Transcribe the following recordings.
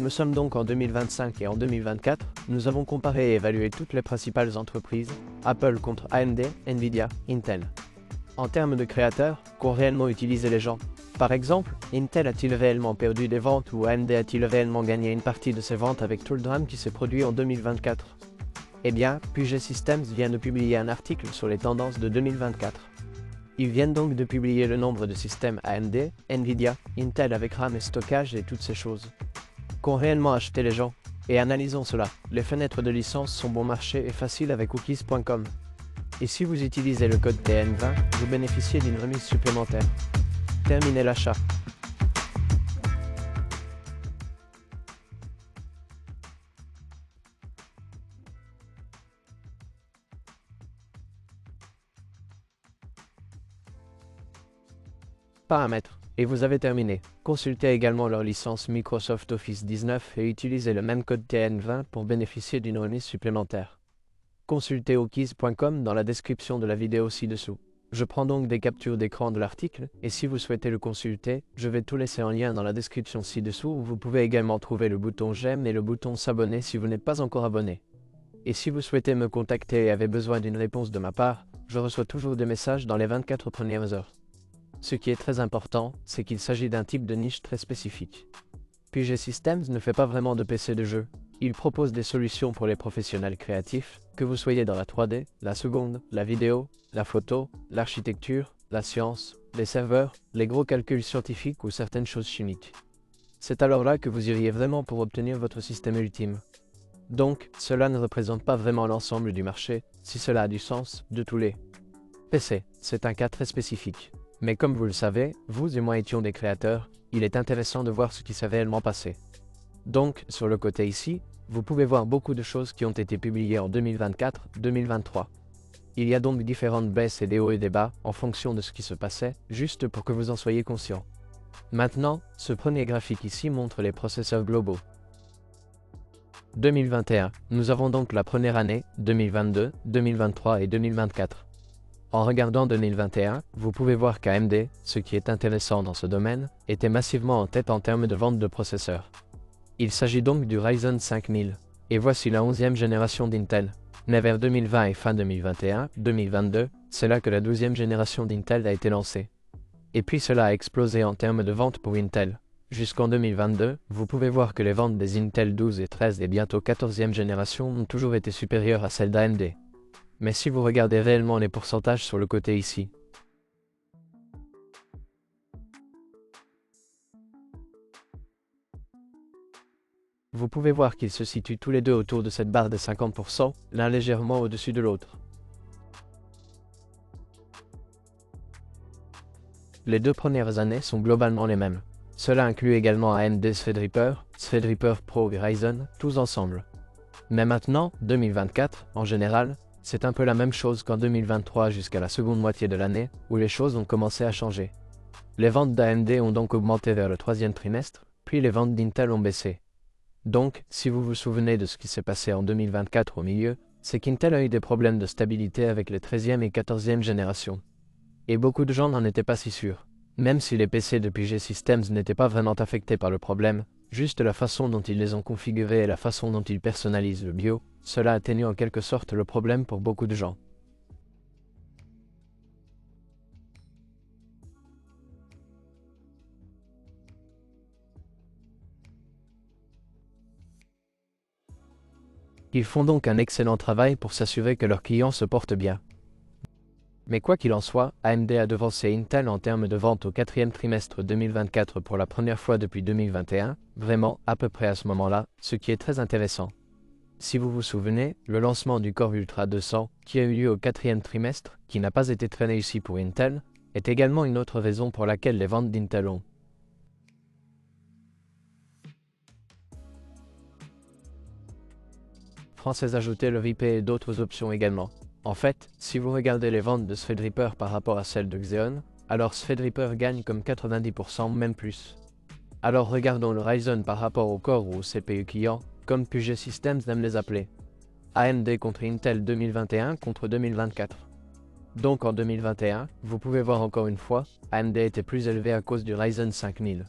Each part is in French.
Nous sommes donc en 2025 et en 2024, nous avons comparé et évalué toutes les principales entreprises, Apple contre AMD, Nvidia, Intel. En termes de créateurs, qu'ont réellement utilisé les gens? Par exemple, Intel a-t-il réellement perdu des ventes ou AMD a-t-il réellement gagné une partie de ses ventes avec tout le drame qui s'est produit en 2024? Eh bien, Puget Systems vient de publier un article sur les tendances de 2024. Ils viennent donc de publier le nombre de systèmes AMD, Nvidia, Intel avec RAM et stockage et toutes ces choses. Qu'ont réellement acheté les gens? Et analysons cela. Les fenêtres de licence sont bon marché et faciles avec cookies.com. Et si vous utilisez le code TN20, vous bénéficiez d'une remise supplémentaire. Terminez l'achat. Paramètres. Et vous avez terminé. Consultez également leur licence Microsoft Office 19 et utilisez le même code TN20 pour bénéficier d'une remise supplémentaire. Consultez cookies.com dans la description de la vidéo ci-dessous. Je prends donc des captures d'écran de l'article, et si vous souhaitez le consulter, je vais tout laisser en lien dans la description ci-dessous où vous pouvez également trouver le bouton j'aime et le bouton s'abonner si vous n'êtes pas encore abonné. Et si vous souhaitez me contacter et avez besoin d'une réponse de ma part, je reçois toujours des messages dans les 24 premières heures. Ce qui est très important, c'est qu'il s'agit d'un type de niche très spécifique. Puget Systems ne fait pas vraiment de PC de jeu. Il propose des solutions pour les professionnels créatifs, que vous soyez dans la 3D, la seconde, la vidéo, la photo, l'architecture, la science, les serveurs, les gros calculs scientifiques ou certaines choses chimiques. C'est alors là que vous iriez vraiment pour obtenir votre système ultime. Donc, cela ne représente pas vraiment l'ensemble du marché, si cela a du sens, de tous les PC. C'est un cas très spécifique. Mais comme vous le savez, vous et moi étions des créateurs, il est intéressant de voir ce qui s'est réellement passé. Donc, sur le côté ici, vous pouvez voir beaucoup de choses qui ont été publiées en 2024-2023. Il y a donc différentes baisses et des hauts et des bas en fonction de ce qui se passait, juste pour que vous en soyez conscient. Maintenant, ce premier graphique ici montre les processeurs globaux. 2021, nous avons donc la première année, 2022, 2023 et 2024. En regardant 2021, vous pouvez voir qu'AMD, ce qui est intéressant dans ce domaine, était massivement en tête en termes de vente de processeurs. Il s'agit donc du Ryzen 5000. Et voici la 11e génération d'Intel. Mais vers 2020 et fin 2021-2022, c'est là que la 12e génération d'Intel a été lancée. Et puis cela a explosé en termes de vente pour Intel. Jusqu'en 2022, vous pouvez voir que les ventes des Intel 12 et 13 et bientôt 14e génération ont toujours été supérieures à celles d'AMD. Mais si vous regardez réellement les pourcentages sur le côté ici, vous pouvez voir qu'ils se situent tous les deux autour de cette barre de 50%, l'un légèrement au-dessus de l'autre. Les deux premières années sont globalement les mêmes. Cela inclut également AMD Threadripper Pro et Ryzen, tous ensemble. Mais maintenant, 2024, en général, c'est un peu la même chose qu'en 2023 jusqu'à la seconde moitié de l'année, où les choses ont commencé à changer. Les ventes d'AMD ont donc augmenté vers le troisième trimestre, puis les ventes d'Intel ont baissé. Donc, si vous vous souvenez de ce qui s'est passé en 2024 au milieu, c'est qu'Intel a eu des problèmes de stabilité avec les 13e et 14e générations. Et beaucoup de gens n'en étaient pas si sûrs. Même si les PC de Puget Systems n'étaient pas vraiment affectés par le problème, juste la façon dont ils les ont configurés et la façon dont ils personnalisent le BIOS, cela atténue en quelque sorte le problème pour beaucoup de gens. Ils font donc un excellent travail pour s'assurer que leurs clients se portent bien. Mais quoi qu'il en soit, AMD a devancé Intel en termes de vente au quatrième trimestre 2024 pour la première fois depuis 2021, vraiment à peu près à ce moment-là, ce qui est très intéressant. Si vous vous souvenez, le lancement du Core Ultra 200, qui a eu lieu au quatrième trimestre, qui n'a pas été très réussi pour Intel, est également une autre raison pour laquelle les ventes d'Intel ont française ajouté le VIP et d'autres options également. En fait, si vous regardez les ventes de Threadripper par rapport à celles de Xeon, alors Threadripper gagne comme 90% même plus. Alors regardons le Ryzen par rapport au Core ou au CPU client, comme Puget Systems aime les appeler. AMD contre Intel 2021 contre 2024. Donc en 2021, vous pouvez voir encore une fois, AMD était plus élevé à cause du Ryzen 5000.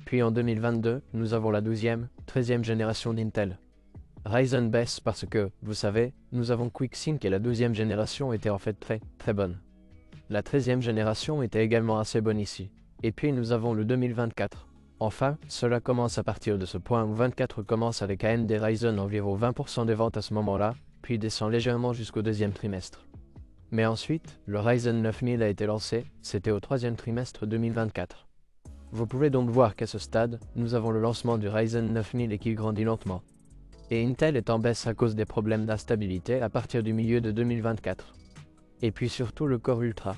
Puis en 2022, nous avons la 12e, 13e génération d'Intel. Ryzen baisse parce que, vous savez, nous avons QuickSync et la 12e génération était en fait très bonne. La 13e génération était également assez bonne ici. Et puis nous avons le 2024. Enfin, cela commence à partir de ce point où 24 commence avec AMD Ryzen environ 20% des ventes à ce moment-là, puis descend légèrement jusqu'au deuxième trimestre. Mais ensuite, le Ryzen 9000 a été lancé, c'était au troisième trimestre 2024. Vous pouvez donc voir qu'à ce stade, nous avons le lancement du Ryzen 9000 et qui grandit lentement. Et Intel est en baisse à cause des problèmes d'instabilité à partir du milieu de 2024. Et puis surtout le Core Ultra.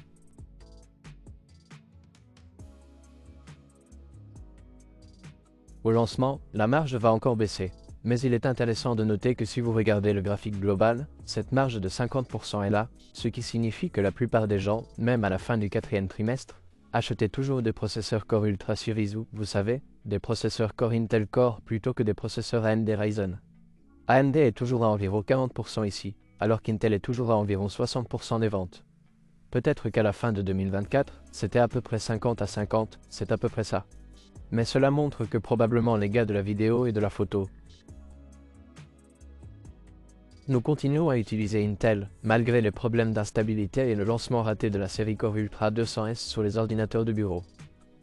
Au lancement, la marge va encore baisser, mais il est intéressant de noter que si vous regardez le graphique global, cette marge de 50% est là, ce qui signifie que la plupart des gens, même à la fin du quatrième trimestre, achetaient toujours des processeurs Core Ultra Series ou, vous savez, des processeurs Core Intel Core plutôt que des processeurs AMD Ryzen. AMD est toujours à environ 40% ici, alors qu'Intel est toujours à environ 60% des ventes. Peut-être qu'à la fin de 2024, c'était à peu près 50 à 50, c'est à peu près ça. Mais cela montre que probablement les gars de la vidéo et de la photo. Nous continuons à utiliser Intel, malgré les problèmes d'instabilité et le lancement raté de la série Core Ultra 200S sur les ordinateurs de bureau.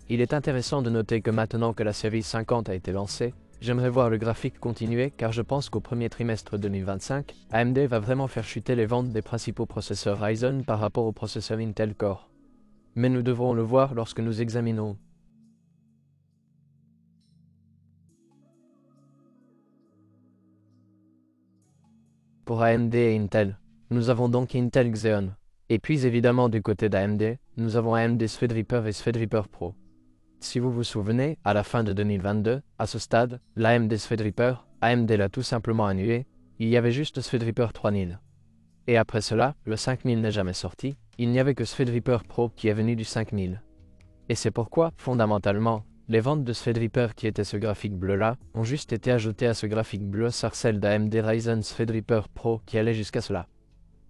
Il est intéressant de noter que maintenant que la série 50 a été lancée, j'aimerais voir le graphique continuer car je pense qu'au premier trimestre 2025, AMD va vraiment faire chuter les ventes des principaux processeurs Ryzen par rapport aux processeurs Intel Core. Mais nous devrons le voir lorsque nous examinons. Pour AMD et Intel, nous avons donc Intel Xeon. Et puis évidemment du côté d'AMD, nous avons AMD Threadripper et Threadripper Pro. Si vous vous souvenez, à la fin de 2022, à ce stade, l'AMD Threadripper, AMD l'a tout simplement annulé, il y avait juste Threadripper 3000. Et après cela, le 5000 n'est jamais sorti, il n'y avait que Threadripper Pro qui est venu du 5000. Et c'est pourquoi, fondamentalement, les ventes de Threadripper qui étaient ce graphique bleu-là, ont juste été ajoutées à ce graphique bleu sarcelle d'AMD Ryzen Threadripper Pro qui allait jusqu'à cela.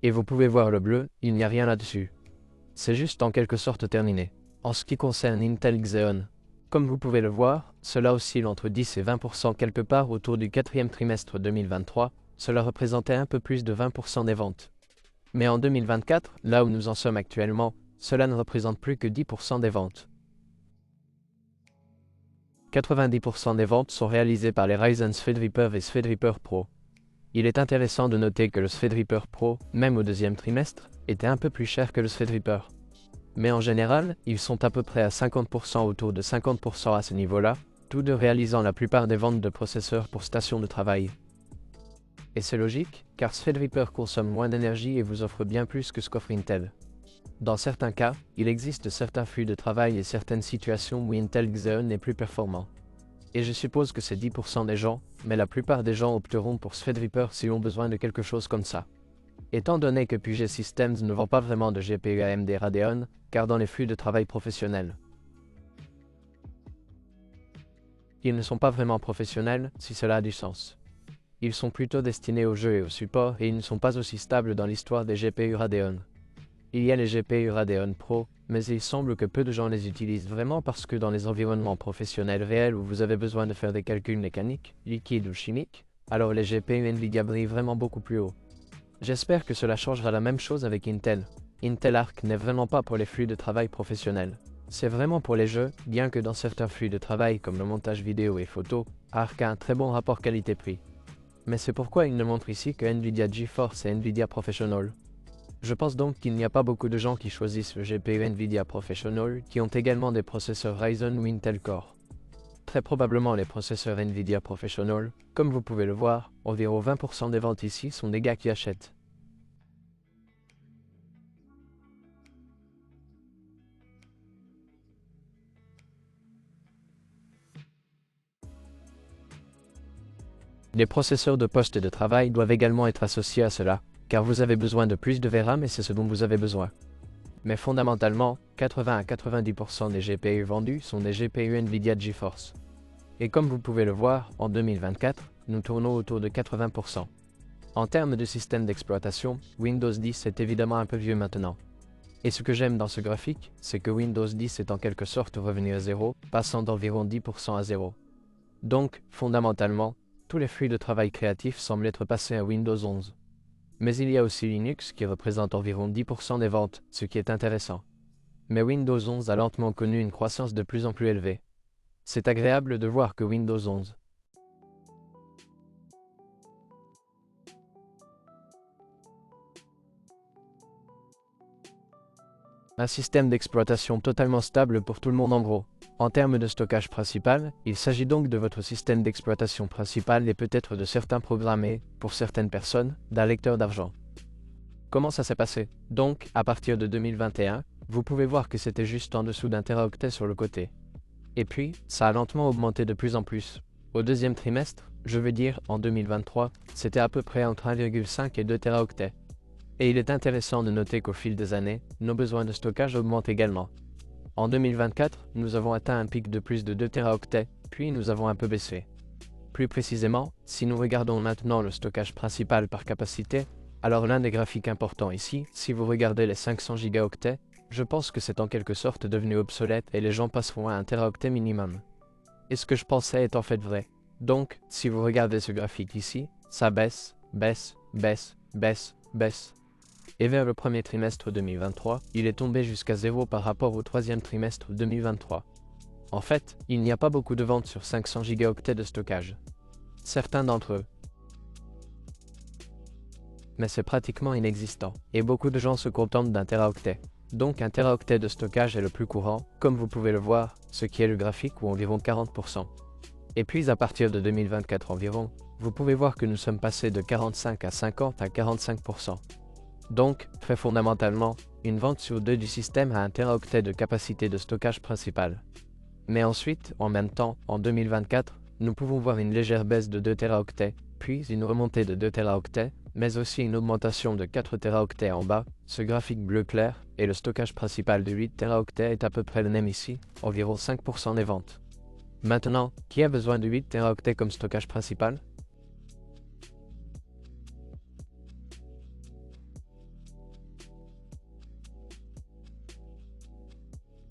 Et vous pouvez voir le bleu, il n'y a rien là-dessus. C'est juste en quelque sorte terminé. En ce qui concerne Intel Xeon, comme vous pouvez le voir, cela oscille entre 10 et 20% quelque part autour du quatrième trimestre 2023, cela représentait un peu plus de 20% des ventes. Mais en 2024, là où nous en sommes actuellement, cela ne représente plus que 10% des ventes. 90% des ventes sont réalisées par les Ryzen Threadripper et Threadripper Pro. Il est intéressant de noter que le Threadripper Pro, même au deuxième trimestre, était un peu plus cher que le Threadripper. Mais en général, ils sont à peu près à 50% autour de 50% à ce niveau-là, tous deux réalisant la plupart des ventes de processeurs pour stations de travail. Et c'est logique, car Threadripper consomme moins d'énergie et vous offre bien plus que ce qu'offre Intel. Dans certains cas, il existe certains flux de travail et certaines situations où Intel Xeon est plus performant. Et je suppose que c'est 10% des gens, mais la plupart des gens opteront pour Threadripper s'ils ont besoin de quelque chose comme ça. Étant donné que Puget Systems ne vend pas vraiment de GPU AMD Radeon, car dans les flux de travail professionnels, ils ne sont pas vraiment professionnels, si cela a du sens. Ils sont plutôt destinés au jeu et au support et ils ne sont pas aussi stables dans l'histoire des GPU Radeon. Il y a les GPU Radeon Pro, mais il semble que peu de gens les utilisent vraiment parce que dans les environnements professionnels réels où vous avez besoin de faire des calculs mécaniques, liquides ou chimiques, alors les GPU Nvidia brillent vraiment beaucoup plus haut. J'espère que cela changera la même chose avec Intel. Intel Arc n'est vraiment pas pour les flux de travail professionnels. C'est vraiment pour les jeux, bien que dans certains flux de travail comme le montage vidéo et photo, Arc a un très bon rapport qualité-prix. Mais c'est pourquoi il ne montre ici que Nvidia GeForce et Nvidia Professional. Je pense donc qu'il n'y a pas beaucoup de gens qui choisissent le GPU Nvidia Professional qui ont également des processeurs Ryzen ou Intel Core. Très probablement les processeurs Nvidia Professional, comme vous pouvez le voir, environ 20% des ventes ici sont des gars qui achètent. Les processeurs de poste et de travail doivent également être associés à cela, car vous avez besoin de plus de VRAM et c'est ce dont vous avez besoin. Mais fondamentalement, 80 à 90% des GPU vendus sont des GPU Nvidia GeForce. Et comme vous pouvez le voir, en 2024, nous tournons autour de 80%. En termes de système d'exploitation, Windows 10 est évidemment un peu vieux maintenant. Et ce que j'aime dans ce graphique, c'est que Windows 10 est en quelque sorte revenu à zéro, passant d'environ 10% à zéro. Donc, fondamentalement, tous les flux de travail créatif semblent être passés à Windows 11. Mais il y a aussi Linux qui représente environ 10% des ventes, ce qui est intéressant. Mais Windows 11 a lentement connu une croissance de plus en plus élevée. C'est agréable de voir que Windows 11 un système d'exploitation totalement stable pour tout le monde en gros. En termes de stockage principal, il s'agit donc de votre système d'exploitation principal et peut-être de certains programmes et, pour certaines personnes, d'un lecteur d'argent. Comment ça s'est passé? Donc, à partir de 2021, vous pouvez voir que c'était juste en dessous d'un teraoctet sur le côté. Et puis, ça a lentement augmenté de plus en plus. Au deuxième trimestre, je veux dire en 2023, c'était à peu près entre 1,5 et 2 teraoctets. Et il est intéressant de noter qu'au fil des années, nos besoins de stockage augmentent également. En 2024, nous avons atteint un pic de plus de 2 teraoctets, puis nous avons un peu baissé. Plus précisément, si nous regardons maintenant le stockage principal par capacité, alors l'un des graphiques importants ici, si vous regardez les 500 gigaoctets, je pense que c'est en quelque sorte devenu obsolète et les gens passeront à un teraoctet minimum. Et ce que je pensais est en fait vrai. Donc, si vous regardez ce graphique ici, ça baisse, baisse, baisse, baisse, baisse. Et vers le premier trimestre 2023, il est tombé jusqu'à 0 par rapport au troisième trimestre 2023. En fait, il n'y a pas beaucoup de ventes sur 500 gigaoctets de stockage. Certains d'entre eux. Mais c'est pratiquement inexistant, et beaucoup de gens se contentent d'un teraoctet. Donc un teraoctet de stockage est le plus courant, comme vous pouvez le voir, ce qui est le graphique ou environ 40%. Et puis à partir de 2024 environ, vous pouvez voir que nous sommes passés de 45 à 50 à 45%. Donc, très fondamentalement, une vente sur deux du système a un teraoctet de capacité de stockage principale. Mais ensuite, en même temps, en 2024, nous pouvons voir une légère baisse de 2 teraoctets, puis une remontée de 2 teraoctets, mais aussi une augmentation de 4 teraoctets en bas, ce graphique bleu clair, et le stockage principal de 8 teraoctets est à peu près le même ici, environ 5% des ventes. Maintenant, qui a besoin de 8 teraoctets comme stockage principal?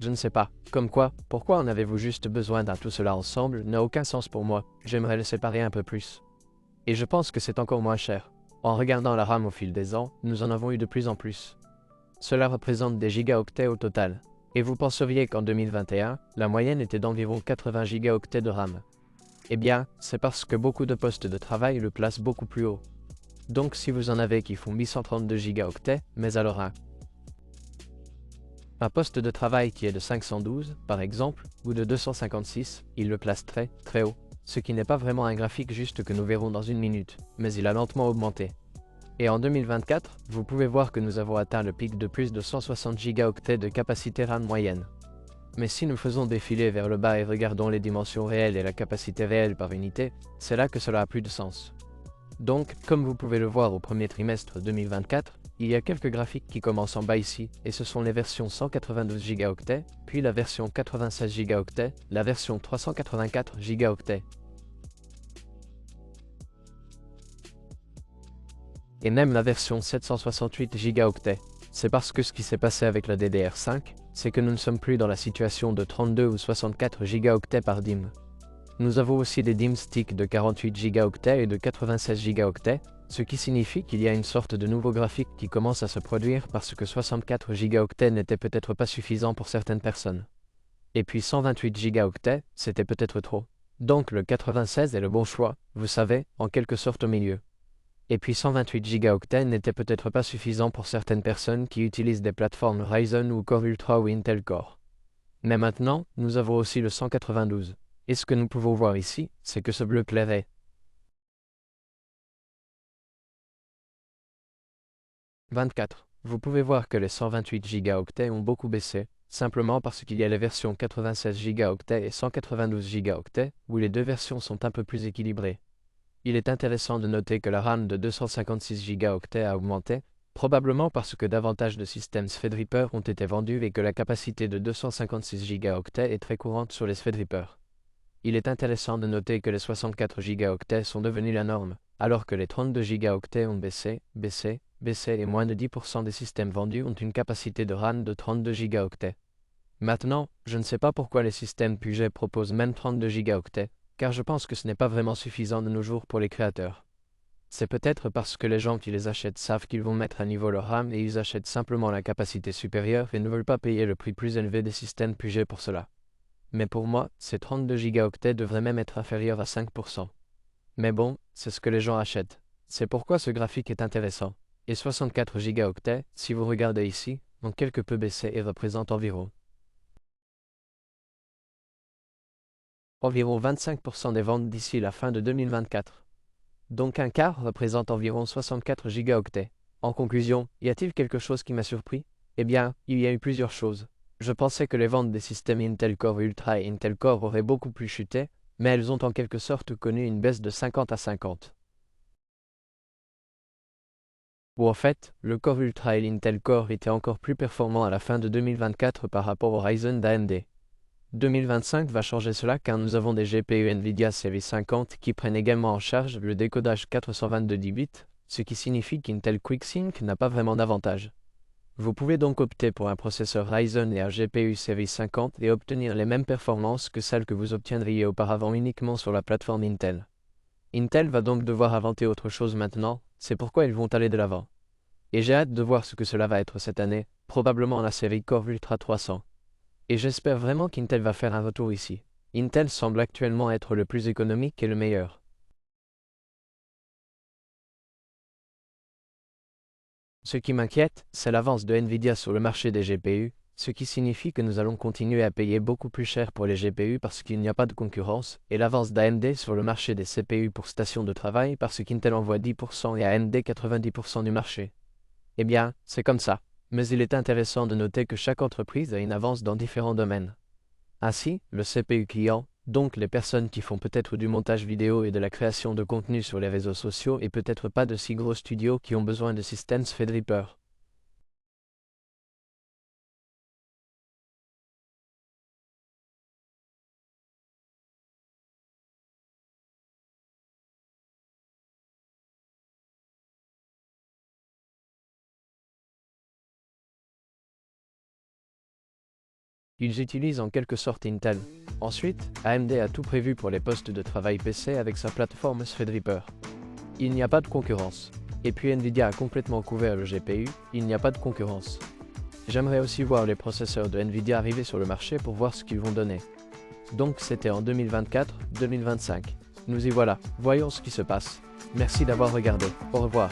Je ne sais pas. Comme quoi, pourquoi en avez-vous juste besoin d'un tout cela ensemble n'a aucun sens pour moi, j'aimerais le séparer un peu plus. Et je pense que c'est encore moins cher. En regardant la RAM au fil des ans, nous en avons eu de plus en plus. Cela représente des gigaoctets au total. Et vous penseriez qu'en 2021, la moyenne était d'environ 80 gigaoctets de RAM. Eh bien, c'est parce que beaucoup de postes de travail le placent beaucoup plus haut. Donc si vous en avez qui font 1132 gigaoctets, mais alors un poste de travail qui est de 512, par exemple, ou de 256, il le place très, très haut. Ce qui n'est pas vraiment un graphique juste que nous verrons dans une minute, mais il a lentement augmenté. Et en 2024, vous pouvez voir que nous avons atteint le pic de plus de 160 gigaoctets de capacité RAM moyenne. Mais si nous faisons défiler vers le bas et regardons les dimensions réelles et la capacité réelle par unité, c'est là que cela a plus de sens. Donc, comme vous pouvez le voir au premier trimestre 2024, il y a quelques graphiques qui commencent en bas ici, et ce sont les versions 192 gigaoctets, puis la version 96 gigaoctets, la version 384 gigaoctets. Et même la version 768 gigaoctets. C'est parce que ce qui s'est passé avec la DDR5, c'est que nous ne sommes plus dans la situation de 32 ou 64 gigaoctets par DIMM. Nous avons aussi des DIMM sticks de 48 gigaoctets et de 96 gigaoctets, ce qui signifie qu'il y a une sorte de nouveau graphique qui commence à se produire parce que 64 gigaoctets n'était peut-être pas suffisant pour certaines personnes. Et puis 128 gigaoctets, c'était peut-être trop. Donc le 96 est le bon choix, vous savez, en quelque sorte au milieu. Et puis 128 gigaoctets n'était peut-être pas suffisant pour certaines personnes qui utilisent des plateformes Ryzen ou Core Ultra ou Intel Core. Mais maintenant, nous avons aussi le 192. Et ce que nous pouvons voir ici, c'est que ce bleu clair est 24. Vous pouvez voir que les 128 gigaoctets ont beaucoup baissé, simplement parce qu'il y a les versions 96 gigaoctets et 192 gigaoctets, où les deux versions sont un peu plus équilibrées. Il est intéressant de noter que la RAM de 256 gigaoctets a augmenté, probablement parce que davantage de systèmes Threadripper ont été vendus et que la capacité de 256 gigaoctets est très courante sur les Threadripper. Il est intéressant de noter que les 64 gigaoctets sont devenus la norme, alors que les 32 gigaoctets ont baissé, baissé, baissé et moins de 10% des systèmes vendus ont une capacité de RAM de 32 Go. Maintenant, je ne sais pas pourquoi les systèmes Puget proposent même 32 Go, car je pense que ce n'est pas vraiment suffisant de nos jours pour les créateurs. C'est peut-être parce que les gens qui les achètent savent qu'ils vont mettre à niveau leur RAM et ils achètent simplement la capacité supérieure et ne veulent pas payer le prix plus élevé des systèmes Puget pour cela. Mais pour moi, ces 32 Go devraient même être inférieurs à 5%. Mais bon, c'est ce que les gens achètent. C'est pourquoi ce graphique est intéressant. Et 64 Go, si vous regardez ici, ont quelque peu baissé et représentent environ 25% des ventes d'ici la fin de 2024. Donc un quart représente environ 64 Go. En conclusion, y a-t-il quelque chose qui m'a surpris? Eh bien, il y a eu plusieurs choses. Je pensais que les ventes des systèmes Intel Core Ultra et Intel Core auraient beaucoup plus chuté, mais elles ont en quelque sorte connu une baisse de 50 à 50. Ou en fait, le Core Ultra et l'Intel Core étaient encore plus performants à la fin de 2024 par rapport au Ryzen d'AMD. 2025 va changer cela car nous avons des GPU Nvidia Series 50 qui prennent également en charge le décodage 422 bits, ce qui signifie qu'Intel QuickSync n'a pas vraiment d'avantage. Vous pouvez donc opter pour un processeur Ryzen et un GPU Series 50 et obtenir les mêmes performances que celles que vous obtiendriez auparavant uniquement sur la plateforme Intel. Intel va donc devoir inventer autre chose maintenant, c'est pourquoi ils vont aller de l'avant. Et j'ai hâte de voir ce que cela va être cette année, probablement la série Core Ultra 300. Et j'espère vraiment qu'Intel va faire un retour ici. Intel semble actuellement être le plus économique et le meilleur. Ce qui m'inquiète, c'est l'avance de Nvidia sur le marché des GPU, ce qui signifie que nous allons continuer à payer beaucoup plus cher pour les GPU parce qu'il n'y a pas de concurrence, et l'avance d'AMD sur le marché des CPU pour stations de travail parce qu'Intel envoie 10% et AMD 90% du marché. Eh bien, c'est comme ça. Mais il est intéressant de noter que chaque entreprise a une avance dans différents domaines. Ainsi, le CPU client, donc les personnes qui font peut-être du montage vidéo et de la création de contenu sur les réseaux sociaux et peut-être pas de si gros studios qui ont besoin de systèmes Threadripper. Ils utilisent en quelque sorte Intel. Ensuite, AMD a tout prévu pour les postes de travail PC avec sa plateforme Threadripper. Il n'y a pas de concurrence. Et puis Nvidia a complètement couvert le GPU, il n'y a pas de concurrence. J'aimerais aussi voir les processeurs de Nvidia arriver sur le marché pour voir ce qu'ils vont donner. Donc c'était en 2024-2025. Nous y voilà, voyons ce qui se passe. Merci d'avoir regardé, au revoir.